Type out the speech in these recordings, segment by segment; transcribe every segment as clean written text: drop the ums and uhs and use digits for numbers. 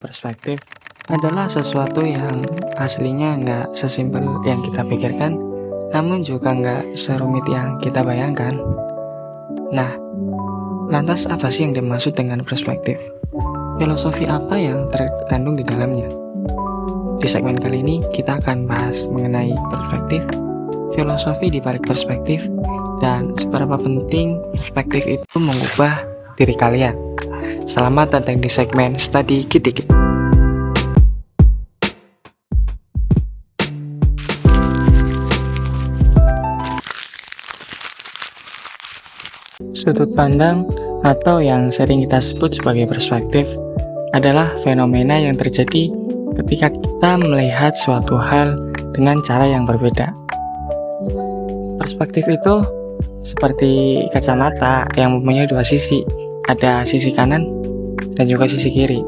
Perspektif adalah sesuatu yang aslinya nggak sesimpel yang kita pikirkan, namun juga nggak serumit yang kita bayangkan. Nah, lantas apa sih yang dimaksud dengan perspektif? Filosofi apa yang terkandung di dalamnya? Di segmen kali ini kita akan bahas mengenai perspektif, filosofi di balik perspektif, dan seberapa penting perspektif itu mengubah diri kalian. Selamat datang di segmen Study Kitik. Sudut pandang atau yang sering kita sebut sebagai perspektif adalah fenomena yang terjadi ketika kita melihat suatu hal dengan cara yang berbeda. Perspektif itu seperti kacamata yang mempunyai dua sisi, ada sisi kanan dan juga sisi kiri.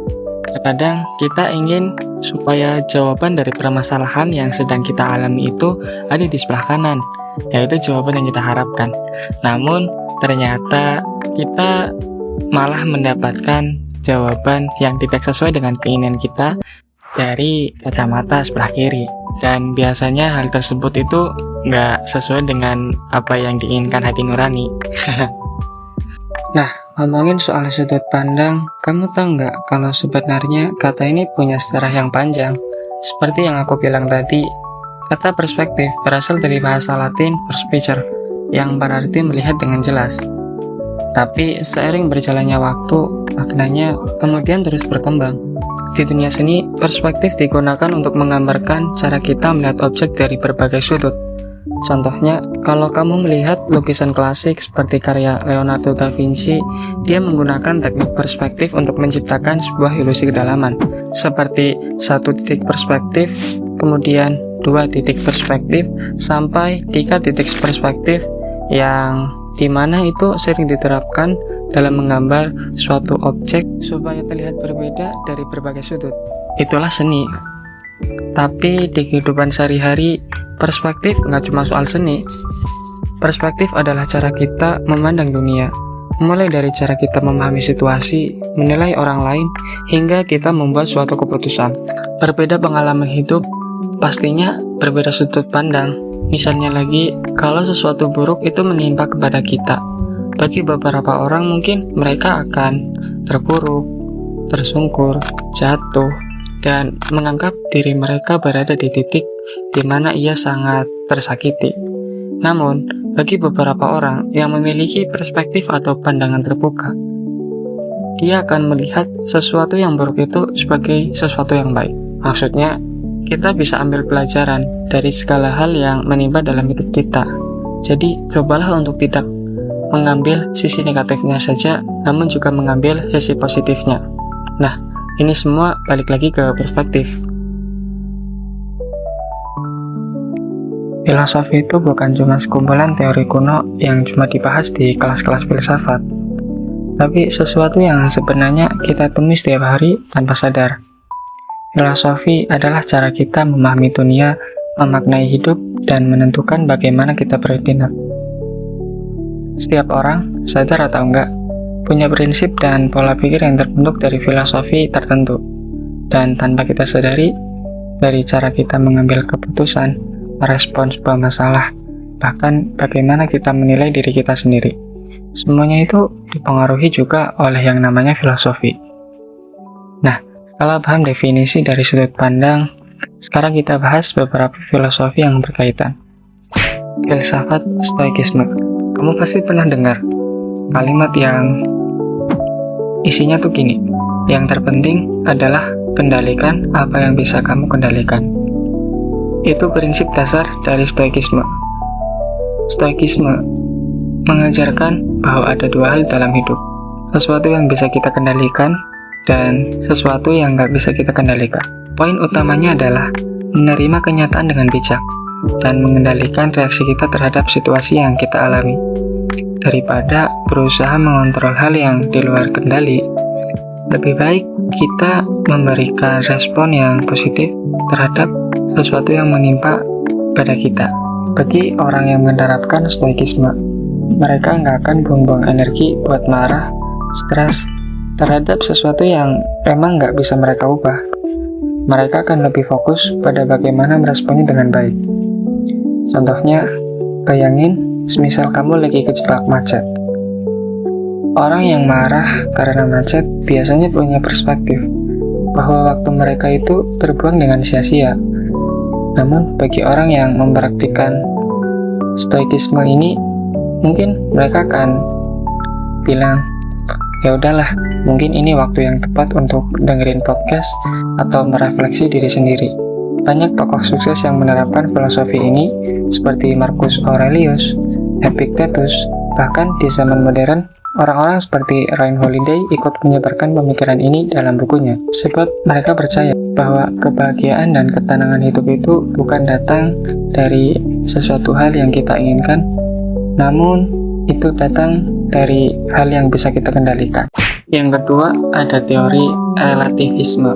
Terkadang kita ingin supaya jawaban dari permasalahan yang sedang kita alami itu ada di sebelah kanan, yaitu jawaban yang kita harapkan. Namun ternyata kita malah mendapatkan jawaban yang tidak sesuai dengan keinginan kita dari kacamata sebelah kiri. Dan biasanya hal tersebut itu nggak sesuai dengan apa yang diinginkan hati nurani. Nah, ngomongin soal sudut pandang, kamu tahu nggak kalau sebenarnya kata ini punya sejarah yang panjang? Seperti yang aku bilang tadi, kata perspektif berasal dari bahasa Latin perspicere, yang berarti melihat dengan jelas. Tapi seiring berjalannya waktu, maknanya kemudian terus berkembang. Di dunia seni, perspektif digunakan untuk menggambarkan cara kita melihat objek dari berbagai sudut. Contohnya, kalau kamu melihat lukisan klasik seperti karya Leonardo da Vinci, dia menggunakan teknik perspektif untuk menciptakan sebuah ilusi kedalaman, seperti satu titik perspektif, kemudian 2 titik perspektif, sampai 3 titik perspektif, yang dimana itu sering diterapkan dalam menggambar suatu objek supaya terlihat berbeda dari berbagai sudut. Itulah seni. Tapi di kehidupan sehari-hari, perspektif nggak cuma soal seni. Perspektif adalah cara kita memandang dunia, mulai dari cara kita memahami situasi, menilai orang lain, hingga kita membuat suatu keputusan. Berbeda pengalaman hidup, pastinya berbeda sudut pandang. Misalnya lagi, kalau sesuatu buruk itu menimpa kepada kita, bagi beberapa orang mungkin mereka akan terpuruk, tersungkur, jatuh, dan menganggap diri mereka berada di titik di mana ia sangat tersakiti. Namun, bagi beberapa orang yang memiliki perspektif atau pandangan terbuka, dia akan melihat sesuatu yang buruk itu sebagai sesuatu yang baik. Maksudnya, kita bisa ambil pelajaran dari segala hal yang menimpa dalam hidup kita. Jadi, cobalah untuk tidak mengambil sisi negatifnya saja, namun juga mengambil sisi positifnya. Nah, ini semua balik lagi ke perspektif. Filosofi itu bukan cuma sekumpulan teori kuno yang cuma dibahas di kelas-kelas filsafat, tapi sesuatu yang sebenarnya kita temui setiap hari tanpa sadar. Filosofi adalah cara kita memahami dunia, memaknai hidup, dan menentukan bagaimana kita bertindak. Setiap orang, sadar atau enggak, punya prinsip dan pola pikir yang terbentuk dari filosofi tertentu. Dan tanpa kita sadari, dari cara kita mengambil keputusan, merespons sebuah masalah, bahkan bagaimana kita menilai diri kita sendiri. Semuanya itu dipengaruhi juga oleh yang namanya filosofi. Nah, setelah paham definisi dari sudut pandang, sekarang kita bahas beberapa filosofi yang berkaitan. Filsafat Stoikisme. Kamu pasti pernah dengar kalimat yang isinya tuh gini, yang terpenting adalah kendalikan apa yang bisa kamu kendalikan. Itu prinsip dasar dari Stoikisme. Stoikisme mengajarkan bahwa ada dua hal dalam hidup, sesuatu yang bisa kita kendalikan dan sesuatu yang nggak bisa kita kendalikan. Poin utamanya adalah menerima kenyataan dengan bijak dan mengendalikan reaksi kita terhadap situasi yang kita alami. Daripada berusaha mengontrol hal yang di luar kendali, lebih baik kita memberikan respon yang positif terhadap sesuatu yang menimpa pada kita. Bagi orang yang menerapkan stoikisme, mereka nggak akan buang-buang energi buat marah, stres, terhadap sesuatu yang memang nggak bisa mereka ubah. Mereka akan lebih fokus pada bagaimana meresponnya dengan baik. Contohnya, bayangin semisal kamu lagi kejebak macet. Orang yang marah karena macet biasanya punya perspektif bahwa waktu mereka itu terbuang dengan sia-sia. Namun bagi orang yang mempraktikkan stoikisme ini, mungkin mereka akan bilang, ya udahlah, mungkin ini waktu yang tepat untuk dengerin podcast atau merefleksi diri sendiri. Banyak tokoh sukses yang menerapkan filosofi ini seperti Marcus Aurelius, Epictetus, bahkan di zaman modern, orang-orang seperti Ryan Holiday ikut menyebarkan pemikiran ini dalam bukunya. Sebab mereka percaya bahwa kebahagiaan dan ketenangan hidup itu bukan datang dari sesuatu hal yang kita inginkan, namun itu datang dari hal yang bisa kita kendalikan. Yang kedua, ada teori relativisme.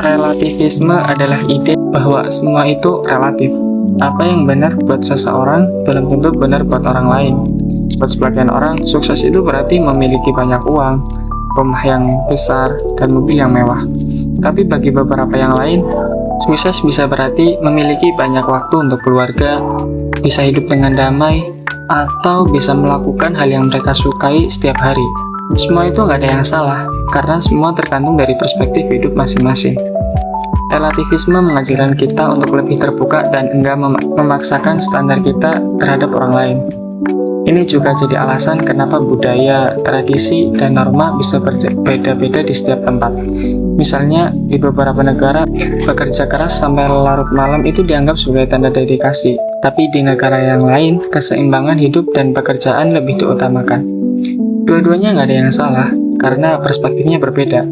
Relativisme adalah ide bahwa semua itu relatif. Apa yang benar buat seseorang belum tentu benar buat orang lain. Buat sebagian orang, sukses itu berarti memiliki banyak uang, rumah yang besar, dan mobil yang mewah. Tapi bagi beberapa yang lain, sukses bisa berarti memiliki banyak waktu untuk keluarga, bisa hidup dengan damai, atau bisa melakukan hal yang mereka sukai setiap hari. Semua itu nggak ada yang salah, karena semua tergantung dari perspektif hidup masing-masing. Relativisme mengajarkan kita untuk lebih terbuka dan enggak memaksakan standar kita terhadap orang lain. Ini juga jadi alasan kenapa budaya, tradisi, dan norma bisa berbeda-beda di setiap tempat. Misalnya, di beberapa negara, bekerja keras sampai larut malam itu dianggap sebagai tanda dedikasi. Tapi di negara yang lain, keseimbangan hidup dan pekerjaan lebih diutamakan. Dua-duanya nggak ada yang salah, karena perspektifnya berbeda.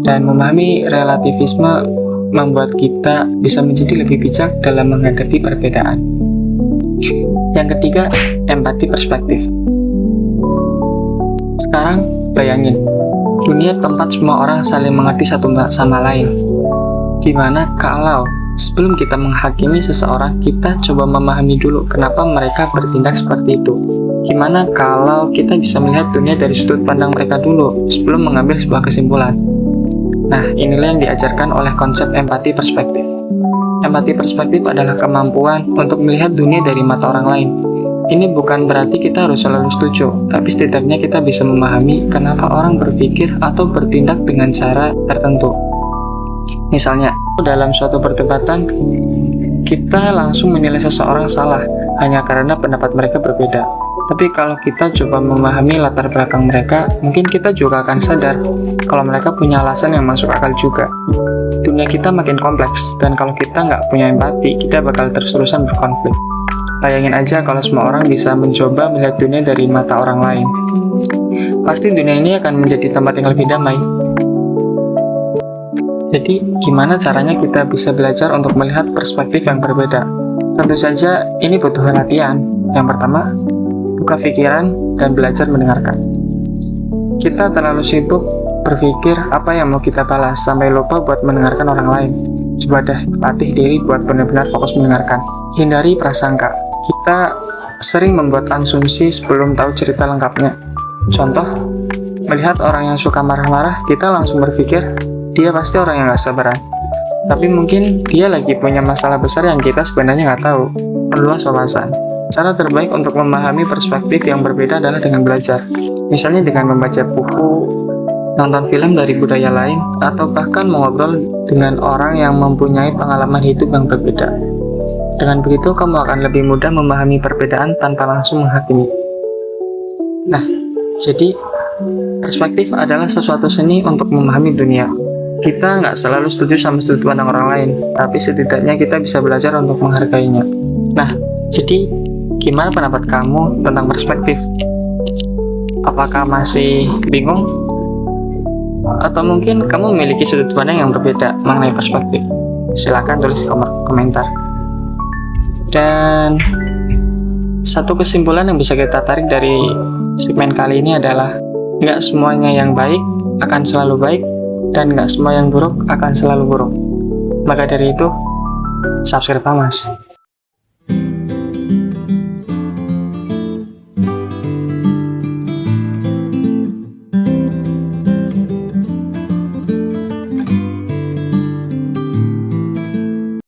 Dan memahami relativisme membuat kita bisa menjadi lebih bijak dalam menghadapi perbedaan. Yang ketiga, empati perspektif. Sekarang, bayangin, dunia tempat semua orang saling mengerti satu sama lain. Gimana kalau sebelum kita menghakimi seseorang, kita coba memahami dulu kenapa mereka bertindak seperti itu? Gimana kalau kita bisa melihat dunia dari sudut pandang mereka dulu sebelum mengambil sebuah kesimpulan? Nah, inilah yang diajarkan oleh konsep empati perspektif. Empati perspektif adalah kemampuan untuk melihat dunia dari mata orang lain. Ini bukan berarti kita harus selalu setuju, tapi setidaknya kita bisa memahami kenapa orang berpikir atau bertindak dengan cara tertentu. Misalnya, dalam suatu perdebatan, kita langsung menilai seseorang salah hanya karena pendapat mereka berbeda. Tapi kalau kita coba memahami latar belakang mereka, mungkin kita juga akan sadar kalau mereka punya alasan yang masuk akal juga. Dunia kita makin kompleks, dan kalau kita nggak punya empati, kita bakal terus-terusan berkonflik. Bayangin aja kalau semua orang bisa mencoba melihat dunia dari mata orang lain. Pasti dunia ini akan menjadi tempat yang lebih damai. Jadi, gimana caranya kita bisa belajar untuk melihat perspektif yang berbeda? Tentu saja, ini butuh latihan. Yang pertama, buka pikiran dan belajar mendengarkan. Kita terlalu sibuk berpikir apa yang mau kita balas sampai lupa buat mendengarkan orang lain. Coba deh latih diri buat benar-benar fokus mendengarkan. Hindari prasangka. Kita sering membuat asumsi sebelum tahu cerita lengkapnya. Contoh, melihat orang yang suka marah-marah, kita langsung berpikir dia pasti orang yang gak sabaran. Tapi mungkin dia lagi punya masalah besar yang kita sebenarnya nggak tahu. Perluas wawasan. Cara terbaik untuk memahami perspektif yang berbeda adalah dengan belajar. Misalnya dengan membaca buku, nonton film dari budaya lain, atau bahkan mengobrol dengan orang yang mempunyai pengalaman hidup yang berbeda. Dengan begitu, kamu akan lebih mudah memahami perbedaan tanpa langsung menghakimi. Nah, jadi perspektif adalah sesuatu seni untuk memahami dunia. Kita nggak selalu setuju sama sudut pandang orang lain, tapi setidaknya kita bisa belajar untuk menghargainya. Nah, jadi gimana pendapat kamu tentang perspektif? Apakah masih bingung? Atau mungkin kamu memiliki sudut pandang yang berbeda mengenai perspektif? Silakan tulis di komentar. Dan satu kesimpulan yang bisa kita tarik dari segmen kali ini adalah nggak semuanya yang baik akan selalu baik, dan nggak semua yang buruk akan selalu buruk. Maka dari itu, subscribe Mas.